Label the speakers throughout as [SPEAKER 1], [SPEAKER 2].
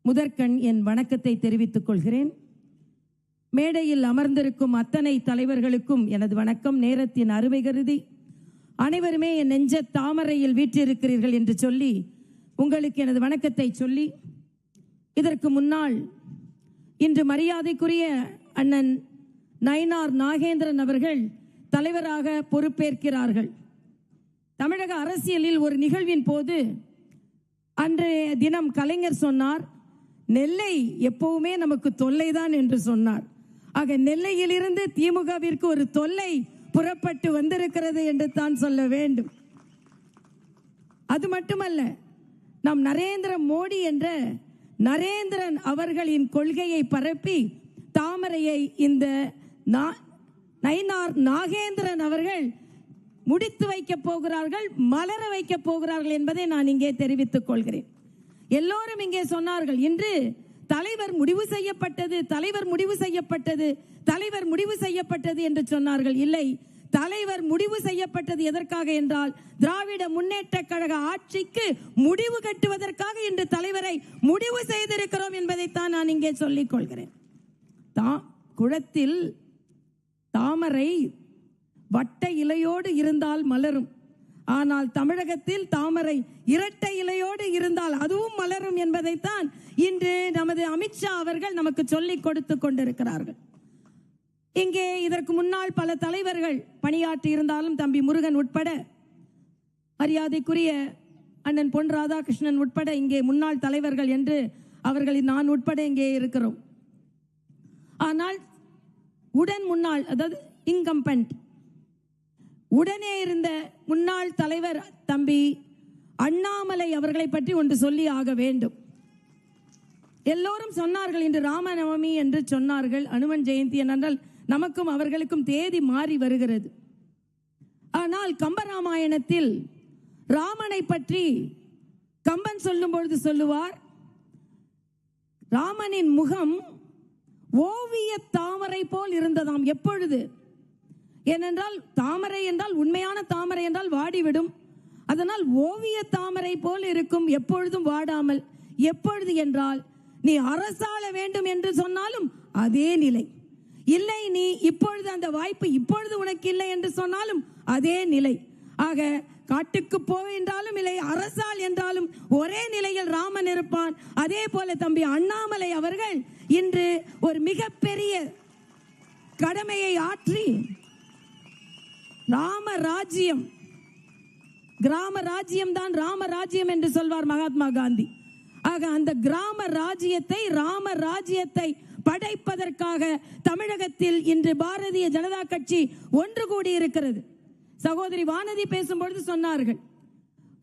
[SPEAKER 1] முதற்கண் என் வணக்கத்தை தெரிவித்துக் கொள்கிறேன். மேடையில் அமர்ந்திருக்கும் அத்தனை தலைவர்களுக்கும் எனது வணக்கம். நேரத்தின் அருமை கருதி அனைவருமே என் நெஞ்ச தாமரையில் வீற்றிருக்கிறீர்கள் என்று சொல்லி உங்களுக்கு எனது வணக்கத்தை சொல்லி, இதற்கு முன்னால் இன்று மரியாதைக்குரிய அண்ணன் நயினார் நாகேந்திரன் அவர்கள் தலைவராக பொறுப்பேற்கிறார்கள். தமிழக அரசியலில் ஒரு நிகழ்வின் போது அன்றைய தினம் கலைஞர் சொன்னார், நெல்லை எப்பவுமே நமக்கு தொல்லைதான் என்று சொன்னார். ஆக நெல்லையிலிருந்து திமுகவிற்கு ஒரு தொல்லை புறப்பட்டு வந்திருக்கிறது என்று தான் சொல்ல வேண்டும். அது மட்டுமல்ல, நம் நரேந்திர மோடி என்ற நரேந்திரன் அவர்களின் கொள்கையை பரப்பி தாமரையை இந்த நயினார் நாகேந்திரன் அவர்கள் முடித்து வைக்கப் போகிறார்கள், மலர வைக்கப் போகிறார்கள் என்பதை நான் இங்கே தெரிவித்துக் கொள்கிறேன். எல்லோரும் இங்கே சொன்னார்கள், இன்று தலைவர் முடிவு செய்யப்பட்டது, தலைவர் முடிவு செய்யப்பட்டது, தலைவர் முடிவு செய்யப்பட்டது என்று சொன்னார்கள். இல்லை, தலைவர் முடிவு செய்யப்பட்டது எதற்காக என்றால், திராவிட முன்னேற்ற கழக ஆட்சிக்கு முடிவு கட்டுவதற்காக இன்று தலைவரை முடிவு செய்திருக்கிறோம் என்பதைத்தான் நான் இங்கே சொல்லிக் கொள்கிறேன். குளத்தில் தாமரை வட்ட இலையோடு இருந்தால் மலரும், ஆனால் தமிழகத்தில் தாமரை இரட்டை இலையோடு இருந்தால் அதுவும் மலரும் என்பதைத்தான் இன்று நமது அமித்ஷா அவர்கள் நமக்கு சொல்லிக் கொடுத்து கொண்டிருக்கிறார்கள். இங்கே இதற்கு முன்னால் பல தலைவர்கள் பணியாற்றி இருந்தாலும் தம்பி முருகன் உட்பட, மரியாதைக்குரிய அண்ணன் பொன் ராதாகிருஷ்ணன் உட்பட இங்கே முன்னாள் தலைவர்கள் என்று அவர்களின் நான் உட்பட இங்கே இருக்கிறோம். ஆனால் முன்னாள், அதாவது இன்கம்பென்ட் உடனே இருந்த முன்னாள் தலைவர் தம்பி அண்ணாமலை அவர்களை பற்றி ஒன்று சொல்லி ஆக வேண்டும். எல்லோரும் சொன்னார்கள், இன்று ராமநவமி என்று சொன்னார்கள், அனுமன் ஜெயந்தி என்றால் நமக்கும் அவர்களுக்கும் தேதி மாறி வருகிறது. ஆனால் கம்பராமாயணத்தில் ராமனை பற்றி கம்பன் சொல்லும் பொழுது சொல்லுவார், ராமனின் முகம் ஓவிய தாமரை போல் இருந்ததாம். எப்பொழுது? ஏனென்றால் தாமரை என்றால், உண்மையான தாமரை என்றால் வாடிவிடும். அதனால் ஓவிய தாமரை போல் இருக்கும், எப்பொழுதும் வாடாமல். எப்பொழுது என்றால், நீ அரசாள வேண்டும் என்று சொன்னாலும் அதே நிலை. இல்லை, நீ இப்பொழுது அந்த வாய்ப்பு இப்பொழுது உனக்கு இல்லை என்று சொன்னாலும் அதே நிலை. ஆக காட்டுக்கு போவென்றாலும் இல்லை, அரசால் என்றாலும் ஒரே நிலையில் ராமன் இருப்பான். அதே போல தம்பி அண்ணாமலை அவர்கள் இன்று ஒரு மிகப்பெரிய கடமையை ஆற்றி ராமராஜ்யம், கிராம ராஜ்யம் தான் ராமராஜ்யம் என்று சொல்வார் மகாத்மா காந்தி. ஆக அந்த கிராம ராஜ்யத்தை, ராம ராஜ்யத்தை படைப்பதற்காக தமிழகத்தில் இன்று பாரதிய ஜனதா கட்சி ஒன்று கூடி இருக்கிறது. சகோதரி வானதி பேசும்பொழுது சொன்னார்கள்,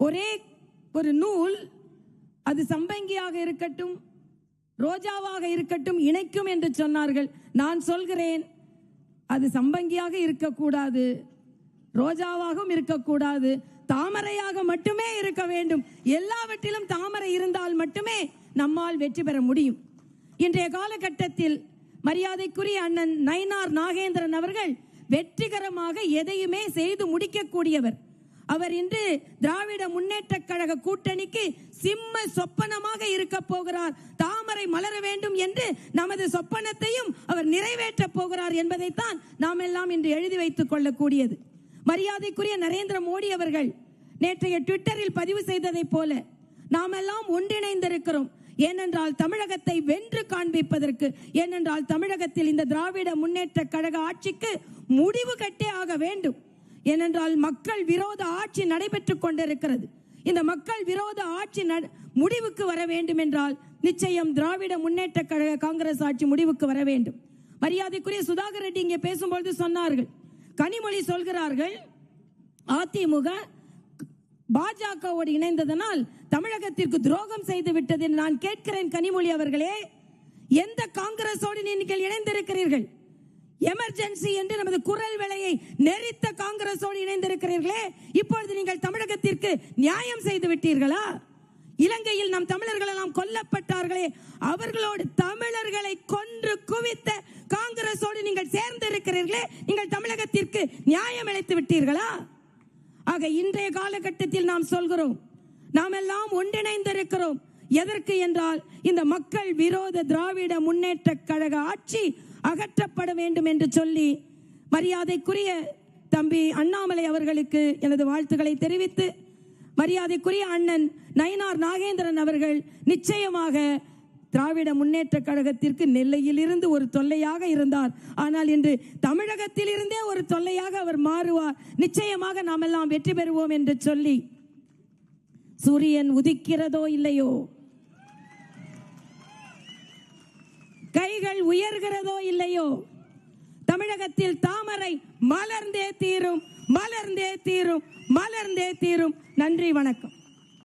[SPEAKER 1] ஒரே ஒரு நூல், அது சம்பங்கியாக இருக்கட்டும், ரோஜாவாக இருக்கட்டும், இணைக்கும் என்று சொன்னார்கள். நான் சொல்கிறேன், அது சம்பங்கியாக இருக்கக்கூடாது, ரோஜாவாகவும் இருக்கக்கூடாது, தாமரையாக மட்டுமே இருக்க வேண்டும். எல்லாவற்றிலும் தாமரை இருந்தால் மட்டுமே நம்மால் வெற்றி பெற முடியும். இன்றைய காலகட்டத்தில் மரியாதைக்குரிய அண்ணன் நயினார் நாகேந்திரன் அவர்கள் வெற்றிகரமாக எதையுமே செய்து முடிக்கக்கூடியவர். அவர் இன்று திராவிட முன்னேற்ற கழக கூட்டணிக்கு சிம்ம சொப்பனமாக இருக்க போகிறார். தாமரை மலர வேண்டும் என்று நமது சொப்பனத்தையும் அவர் நிறைவேற்ற போகிறார் என்பதைத்தான் நாம் எல்லாம் இன்று எழுதி வைத்துக் கொள்ளக்கூடியது. மரியாதைக்குரிய நரேந்திர மோடி அவர்கள் நேற்றைய ட்விட்டரில் பதிவு செய்ததை போல நாம் எல்லாம் ஒன்றிணைந்திருக்கிறோம். ஏனென்றால் தமிழகத்தை வென்று காண்பிப்பதற்கு, ஏனென்றால் தமிழகத்தில் இந்த திராவிட முன்னேற்ற கழக ஆட்சிக்கு முடிவு கட்டே ஆக வேண்டும். ஏனென்றால் மக்கள் விரோத ஆட்சி நடைபெற்றுக் கொண்டிருக்கிறது. இந்த மக்கள் விரோத ஆட்சி முடிவுக்கு வர வேண்டும் என்றால் நிச்சயம் திராவிட முன்னேற்ற கழக காங்கிரஸ் ஆட்சி முடிவுக்கு வர வேண்டும். மரியாதைக்குரிய சுதாகர் ரெட்டி இங்கே பேசும்பொழுது சொன்னார்கள், கனிமொழி சொல்கிறார்கள், அதிமுக பாஜகவோடு இணைந்ததனால் தமிழகத்திற்கு துரோகம் செய்து விட்டது. நான் கேட்கிறேன், கனிமொழி அவர்களே, எந்த காங்கிரஸோடு நீங்கள் இணைந்திருக்கிறீர்கள்? எமர்ஜென்சி என்று நமது குரல் விலையை நெறித்த காங்கிரஸோடு இணைந்திருக்கிறீர்களே, இப்பொழுது நீங்கள் தமிழகத்திற்கு நியாயம் செய்து விட்டீர்களா? இலங்கையில் நம் தமிழர்கள் எல்லாம் கொல்லப்பட்டார்களே, அவர்களோடு தமிழர்களை கொன்று குவித்த காங்கிரஸோடு நீங்கள் சேர்ந்து இருக்கிறீர்களே, நீங்கள் தமிழகத்திற்கு நியாயம் அளித்து விட்டீர்களா? ஆக இன்றைய காலகட்டத்தில் நாம் சொல்கிறோம், நாம் எல்லாம் ஒன்றிணைந்திருக்கிறோம். எதற்கு என்றால் இந்த மக்கள் விரோத திராவிட முன்னேற்ற கழக ஆட்சி அகற்றப்பட வேண்டும் என்று சொல்லி மரியாதைக்குரிய தம்பி அண்ணாமலை அவர்களுக்கு எனது வாழ்த்துக்களை தெரிவித்து, மரியாதைக்குரிய அண்ணன் நயினார் நாகேந்திரன் அவர்கள் நிச்சயமாக திராவிட முன்னேற்ற கழகத்திற்கு நெல்லையில் இருந்து ஒரு தொல்லையாக இருந்தார். ஆனால் இன்று தமிழகத்தில் இருந்தே ஒரு தொல்லையாக அவர் மாறுவார். நிச்சயமாக நாம் எல்லாம் வெற்றி பெறுவோம் என்று சொல்லி, சூரியன் உதிக்கிறதோ இல்லையோ, கைகள் உயர்கிறதோ இல்லையோ, தமிழகத்தில் தாமரை மலர்ந்தே தீரும், மலர்ந்தே தீரும், மலர்ந்தே தீரும். நன்றி, வணக்கம்.